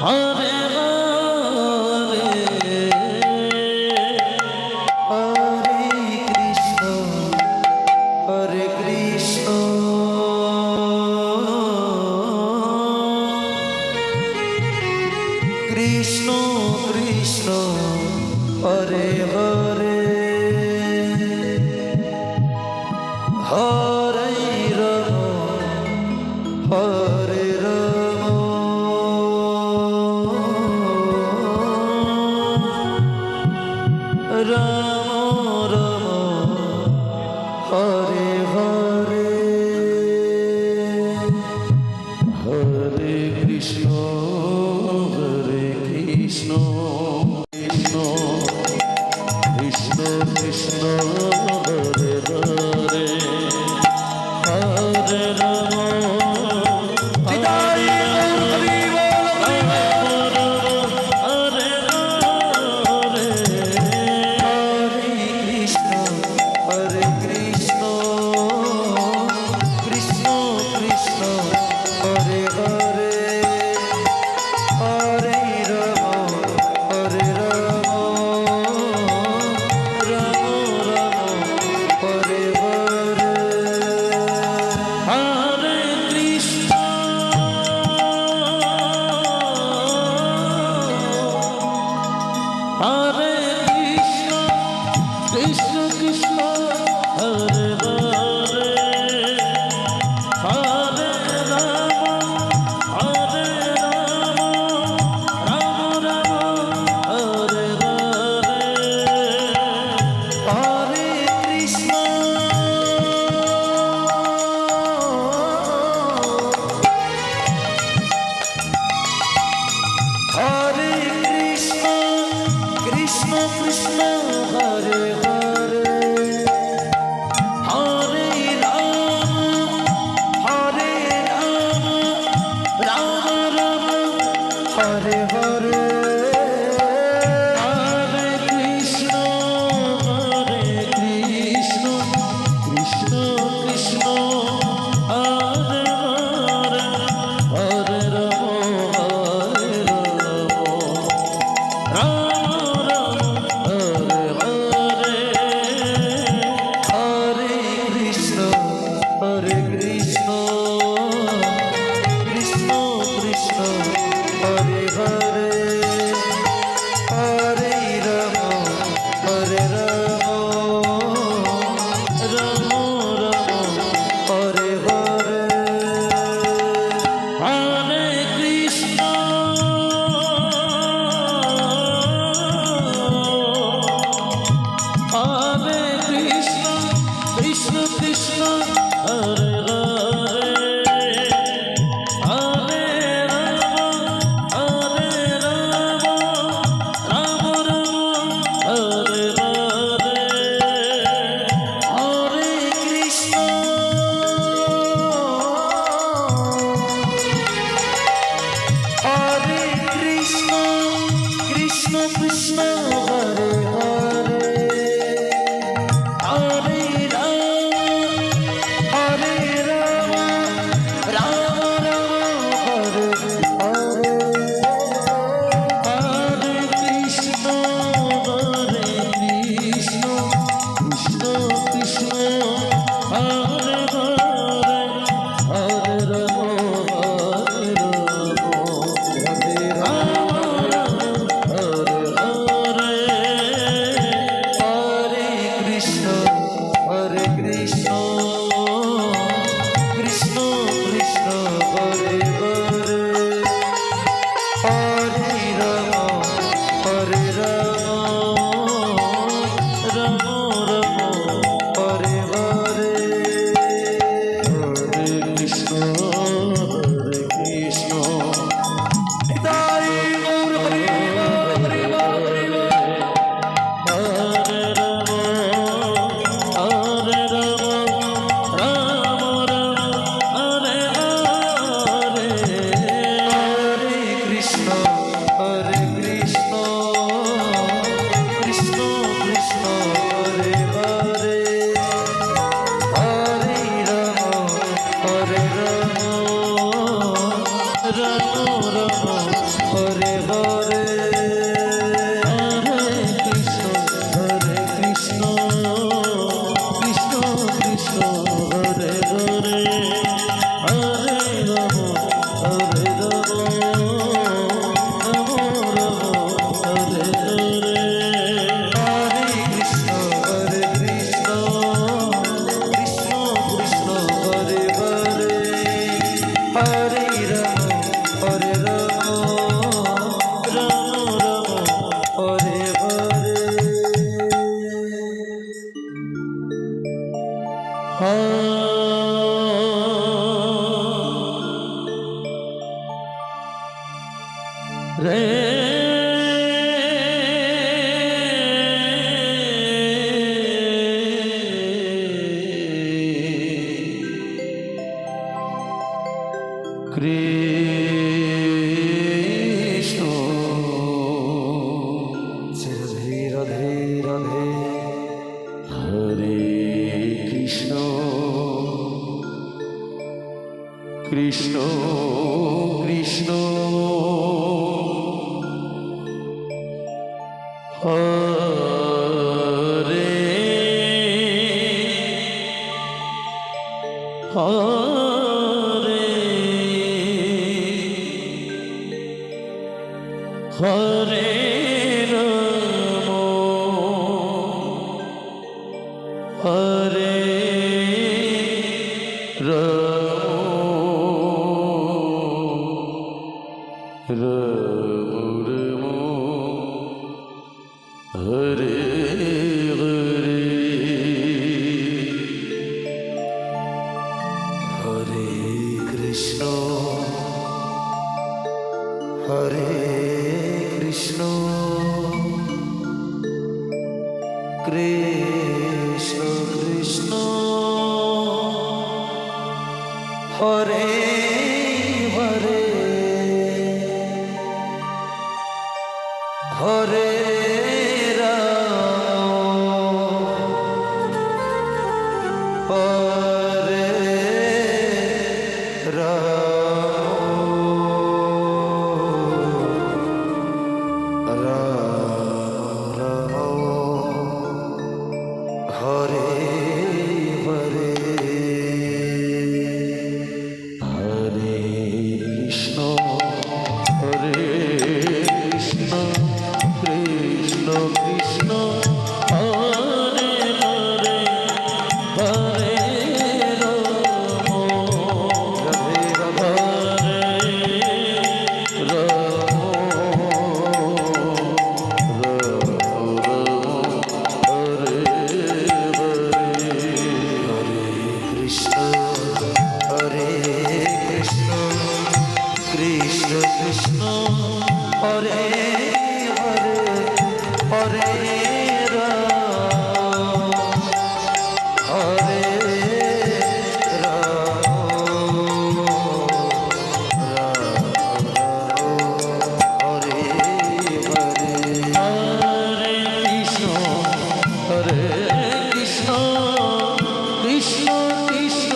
হরে কৃষ্ণ কৃষ্ণ হরে হরে হরে রাম হরে Ram Ram Ram Hare Hare Hare Krishna Krishna Krishna Krishna Krishna Hare Hare Hare Ram Hare Krishna, Krishna Krishna, Hare Hare, Hare Rama, Hare Rama, Rama Rama, Hare Hare, Hare Krishna, Hare Krishna Krishna Hare Hare Hare Rama Rama Hare Hare Hare Krishna Krishna Krishna Hare Hare Hare Rama Hare Krishna, Krishna Krishna, Hare Hare, Hare Rama, Hare Rama, Rama Rama, Hare Hare, Hare Krishna, Hare Krishna, Krishna Krishna. Hare Hare Hare Rama Hare Rama Rama Rama Hare Hare Hare Krishna Hare Krishna Krishna Krishna Hare Hare Hare Hare রে কৃষ্ণ রাধে রাধে রাধে হরে কৃষ্ণ কৃষ্ণ কৃষ্ণ হরে হরে হরে রাম হরে রাম রাম রাম হরে হরে হরে কৃষ্ণ হরে কৃষ্ণ কৃষ্ণ কৃষ্ণ হরে হরে হরে রাম হরে রাম রাম হরে হরে হরে কৃষ্ণ হরে কৃষ্ণ কৃষ্ণ কৃষ্ণ হরে হরে হরে রাম রাধে রাধে রাম হরে হরে হরে কৃষ্ণ হরে কৃষ্ণ কৃষ্ণ কৃষ্ণ হরে হরে হরে রাম হরে রাম হরে হরে হরে কৃষ্ণ হরে কৃষ্ণ কৃষ্ণ কৃষ্ণ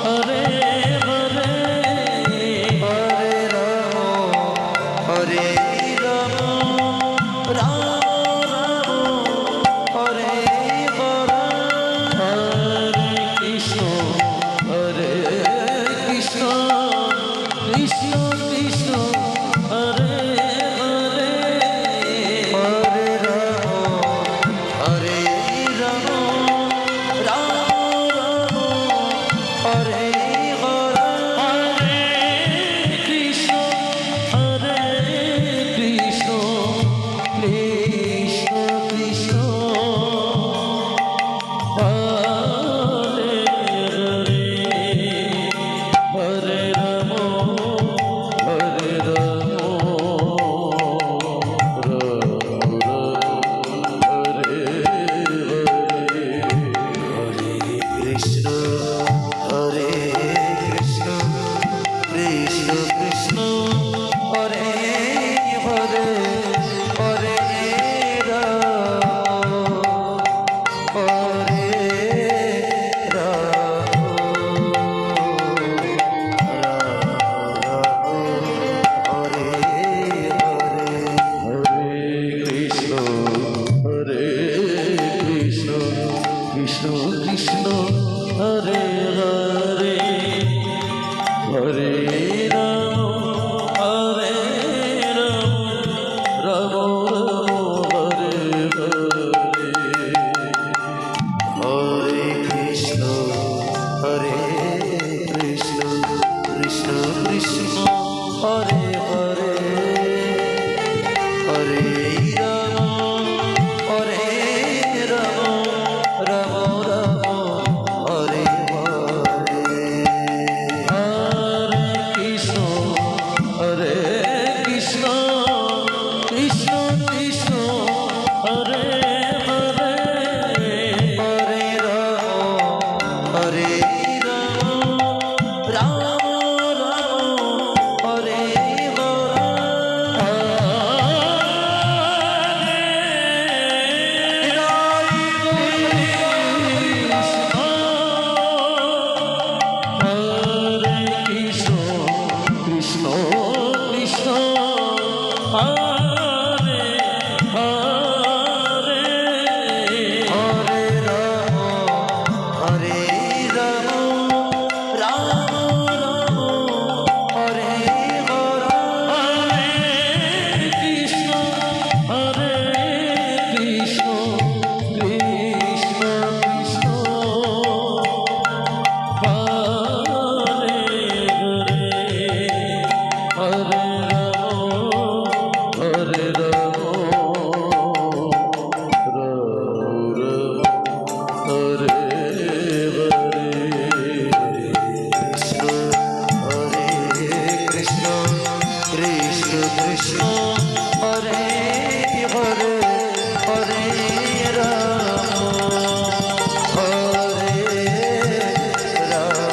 হরে হরে হরে রাম হরে রাম রাম রাম হরে হরে হরে কৃষ্ণ হরে কৃষ্ণ কৃষ্ণ কৃষ্ণ হরে হরে হরে রাম হরে রাম রাম রাম হরে হরে হরে কৃষ্ণ হরে হরে হরে হরে রাম হরে রাম রাম রাম হরে হরে হরে কৃষ্ণ হরে কৃষ্ণ কৃষ্ণ কৃষ্ণ হরে হরে হরে রাম হরে হরে কৃষ্ণ কৃষ্ণ কৃষ্ণ হরে হরে হরে রাম হরে রাম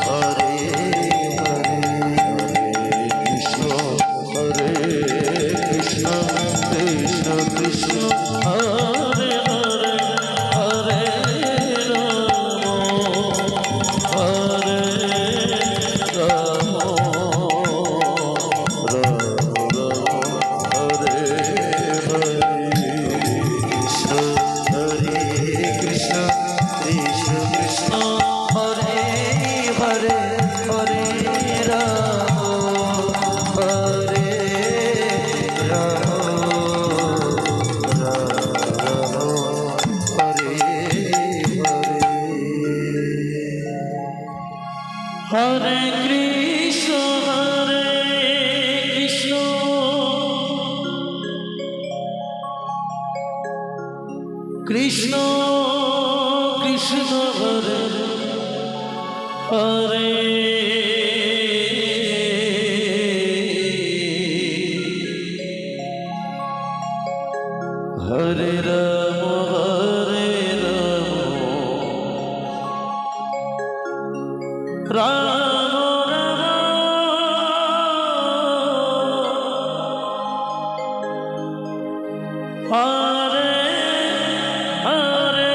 হরে হরে কৃষ্ণ হরে কৃষ্ণ কৃষ্ণ কৃষ্ণ হরে হরে হরে রাম হরে রাম রাম রাম হরে হরে কৃষ্ণ হরে কৃষ্ণ কৃষ্ণ কৃষ্ণ হরে হরে হরে রাম হরে রাম রাম রাম হরে হরে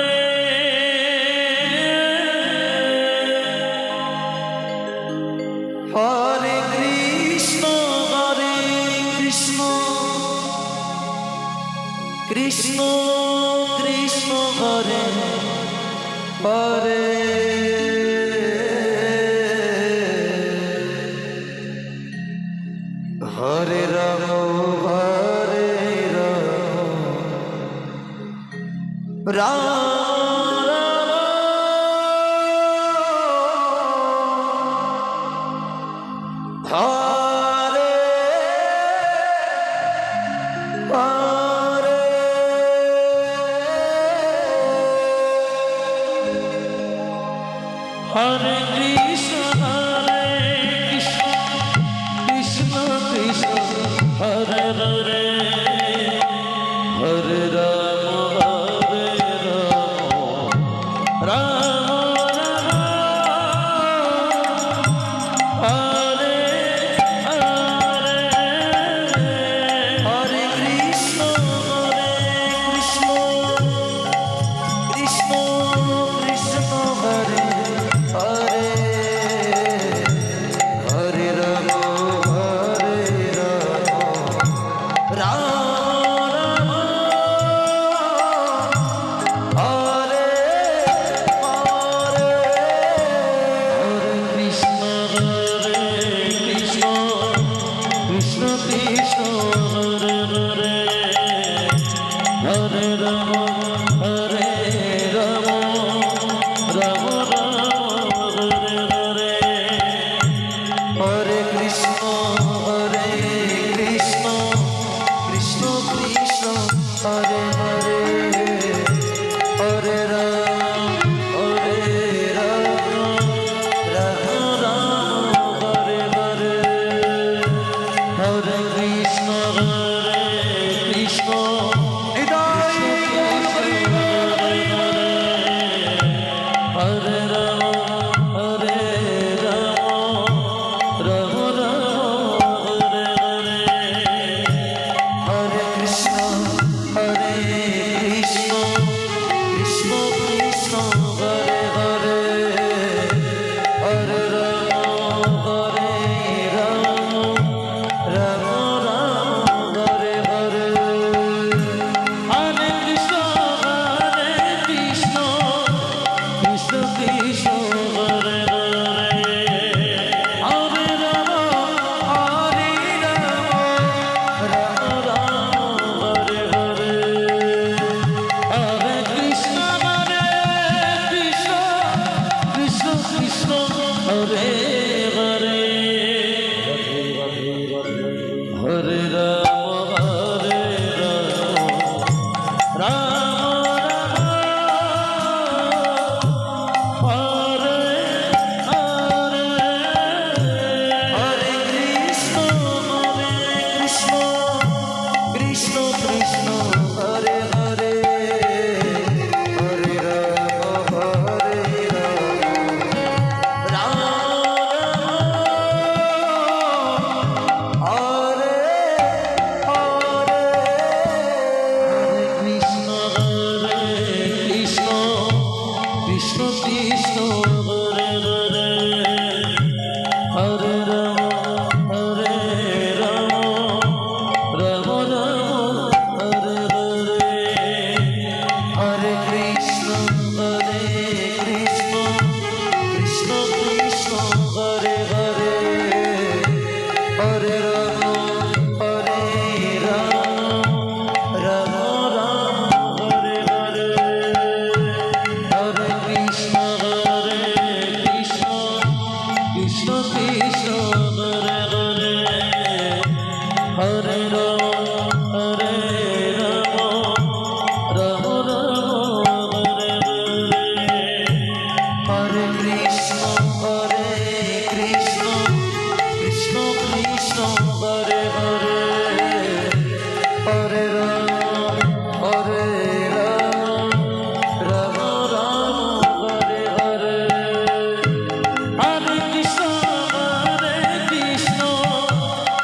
হরে কৃষ্ণ কৃষ্ণ কৃষ্ণ হরে হরে হরে রাম রাম রাম হরে হরে হরে কৃষ্ণ কৃষ্ণ কৃষ্ণ হরে হরে হরে রাম রাম হরে হরে হরে কৃষ্ণ কৃষ্ণ কৃষ্ণ হরে হরে হরে রাম রাম হরে হরে হরে কৃষ্ণ কৃষ্ণ কৃষ্ণ হরে হরে হরে রাম রাম রাম হরে হরে হরে কৃষ্ণ কৃষ্ণ কৃষ্ণ কৃষ্ণ হরে হরে হরে রাম রাম রাম হরে হরে হরে কৃষ্ণ কৃষ্ণ কৃষ্ণ হরে হরে হরে রাম রাম রাম হরে হরে হরে কৃষ্ণ কৃষ্ণ হৃদয় কৃষ্ণ হরে হরে হরে রাম হরে রাম রাম রাম হরে হরে হরে কৃষ্ণ কৃষ্ণ কৃষ্ণ হরে হরে হরে রাম রাম রাম হরে হরে হরে কৃষ্ণ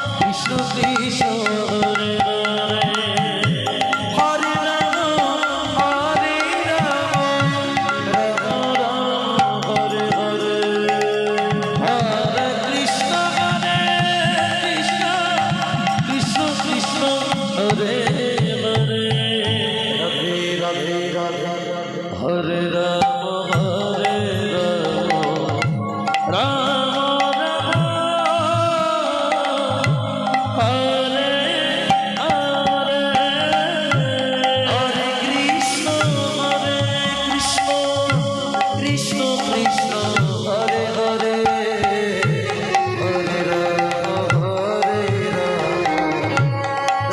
কৃষ্ণ কৃষ্ণ হরে হরে হরে রাম রাম হরে হরে হরে কৃষ্ণ কৃষ্ণ কৃষ্ণ হরে হরে রাধে রাধে হরে রাম রাম রাম হরে হরে হরে কৃষ্ণ কৃষ্ণ কৃষ্ণ হরে হরে হরে রাম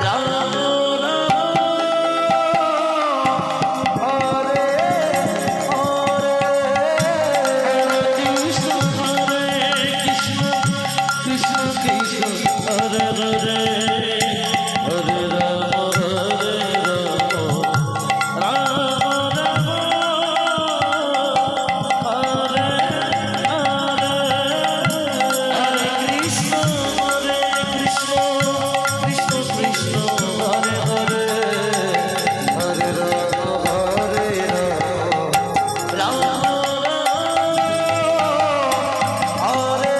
রাম হরে কৃষ্ণ কৃষ্ণ কৃষ্ণ হরে হরে হরে রাম রাম রাম হরে হরে হরে কৃষ্ণ কৃষ্ণ কৃষ্ণ হরে হরে হরে রাম হরে হরে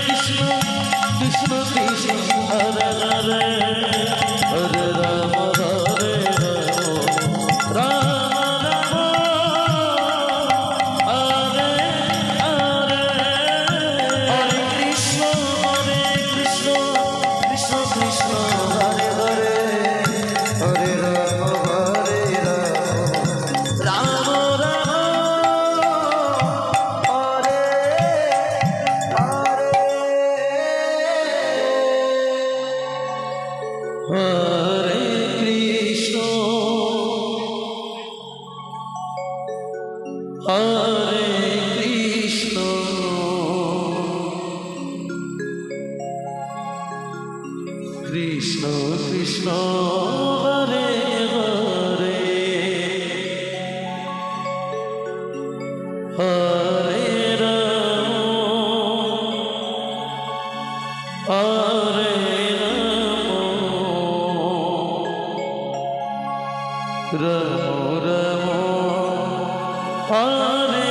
কৃষ্ণ কৃষ্ণ কৃষ্ণ হরে হরে হরে রাম রাম হরে হরে হরে কৃষ্ণ কৃষ্ণ কৃষ্ণ হরে হরে হরে রাম হরে হরে কৃষ্ণ হরে কৃষ্ণ কৃষ্ণ কৃষ্ণ হরে হরে হরে রাম হরে রাম রাম হরে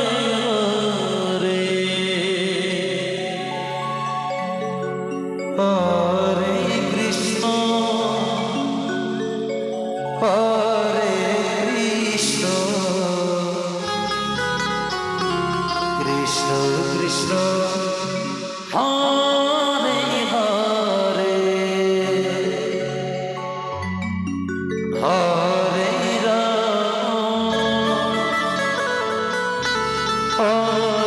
হরে হরে কৃষ্ণ কৃষ্ণ কৃষ্ণ হরে হরে হরে রাম হরে